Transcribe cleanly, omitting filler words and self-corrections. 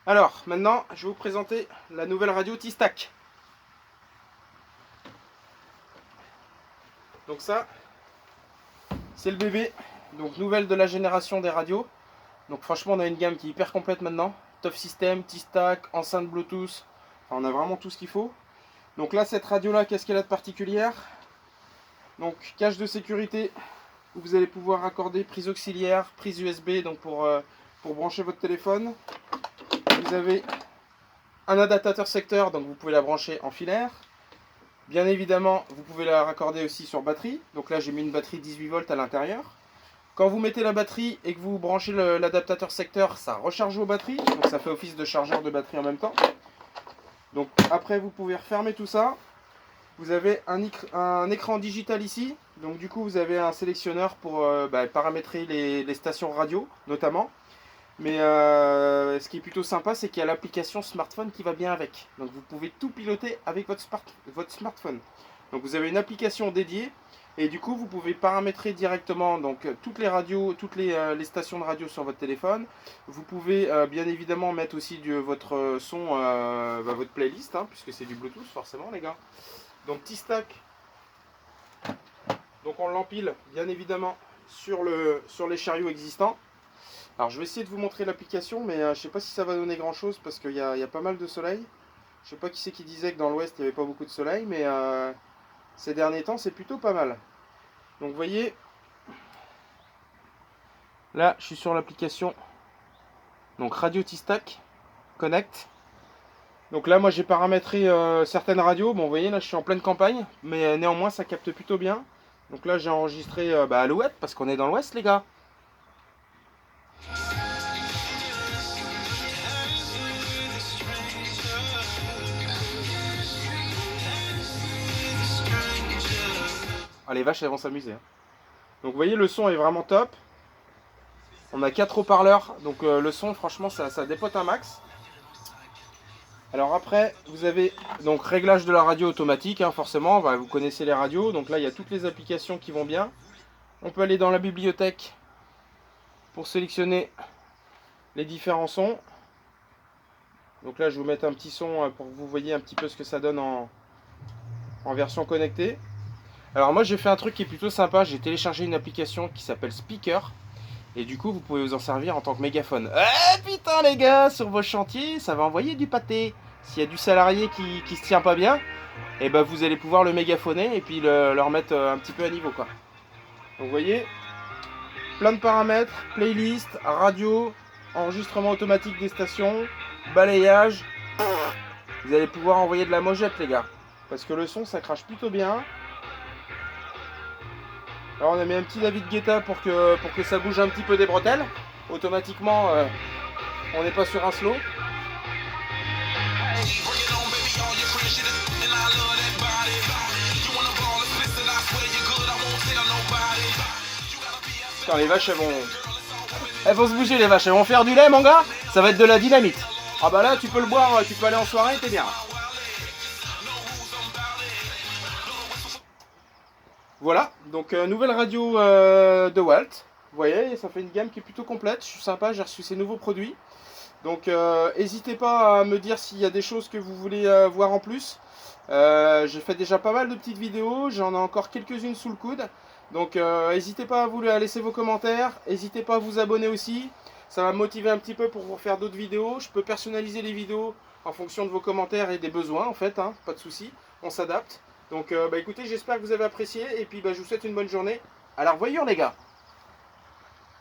Alors, maintenant, je vais vous présenter la nouvelle radio T-Stack. Donc ça, c'est le bébé. Donc nouvelle de la génération des radios. Donc franchement, on a une gamme qui est hyper complète maintenant. Top System, T-Stack, enceinte Bluetooth. Enfin, on a vraiment tout ce qu'il faut. Donc là, cette radio-là, qu'est-ce qu'elle a de particulière? Donc cache de sécurité, où vous allez pouvoir accorder prise auxiliaire, prise USB, donc pour brancher votre téléphone. Vous avez un adaptateur secteur, donc vous pouvez la brancher en filaire. Bien évidemment, vous pouvez la raccorder aussi sur batterie. Donc là, j'ai mis une batterie 18 volts à l'intérieur. Quand vous mettez la batterie et que vous branchez l'adaptateur secteur, ça recharge vos batteries. Donc ça fait office de chargeur de batterie en même temps. Donc après, vous pouvez refermer tout ça. Vous avez un écran digital ici. Donc du coup, vous avez un sélectionneur pour paramétrer les stations radio, notamment. Mais ce qui est plutôt sympa, c'est qu'il y a l'application smartphone qui va bien avec. Donc vous pouvez tout piloter avec votre smartphone. Donc vous avez une application dédiée et du coup vous pouvez paramétrer directement donc toutes les radios, toutes les stations de radio sur votre téléphone. Vous pouvez bien évidemment mettre aussi votre son, votre playlist, hein, puisque c'est du Bluetooth forcément les gars. Donc T-Stack, donc on l'empile bien évidemment sur les chariots existants. Alors je vais essayer de vous montrer l'application, mais je ne sais pas si ça va donner grand chose parce qu'il y a pas mal de soleil. Je sais pas qui c'est qui disait que dans l'ouest il n'y avait pas beaucoup de soleil, mais ces derniers temps c'est plutôt pas mal. Donc vous voyez, là je suis sur l'application donc Radio T-Stack Connect. Donc là moi j'ai paramétré certaines radios. Bon vous voyez là je suis en pleine campagne, mais néanmoins ça capte plutôt bien. Donc là j'ai enregistré Alouette parce qu'on est dans l'ouest les gars. Ah, les vaches elles vont s'amuser. Hein. Donc vous voyez le son est vraiment top. On a 4 haut-parleurs, donc le son franchement ça dépote un max. Alors après vous avez donc réglage de la radio automatique, hein, forcément, vous connaissez les radios, donc là il y a toutes les applications qui vont bien. On peut aller dans la bibliothèque pour sélectionner les différents sons. Donc là je vais vous mettre un petit son pour que vous voyez un petit peu ce que ça donne en version connectée. Alors moi j'ai fait un truc qui est plutôt sympa, j'ai téléchargé une application qui s'appelle Speaker. Et du coup vous pouvez vous en servir en tant que mégaphone. Eh putain les gars, sur vos chantiers ça va envoyer du pâté. S'il y a du salarié qui se tient pas bien, et ben vous allez pouvoir le mégaphoner et puis le remettre un petit peu à niveau quoi. Donc vous voyez, plein de paramètres, playlist, radio, enregistrement automatique des stations, balayage. Vous allez pouvoir envoyer de la mojette les gars. Parce que le son ça crache plutôt bien. Alors on a mis un petit David Guetta pour que ça bouge un petit peu des bretelles. Automatiquement, on n'est pas sur un slow. Putain, les vaches elles vont se bouger les vaches, elles vont faire du lait mon gars. Ça va être de la dynamite. Ah bah là tu peux le boire, tu peux aller en soirée, t'es bien. Voilà, donc nouvelle radio de Walt. Vous voyez, ça fait une gamme qui est plutôt complète. Je suis sympa, j'ai reçu ces nouveaux produits. Donc n'hésitez pas à me dire s'il y a des choses que vous voulez voir en plus. J'ai fait déjà pas mal de petites vidéos, j'en ai encore quelques-unes sous le coude. Donc n'hésitez pas à laisser vos commentaires, n'hésitez pas à vous abonner aussi. Ça va me motiver un petit peu pour vous faire d'autres vidéos. Je peux personnaliser les vidéos en fonction de vos commentaires et des besoins en fait, hein, pas de souci, on s'adapte. Donc écoutez, j'espère que vous avez apprécié et puis je vous souhaite une bonne journée. À la revoyure les gars.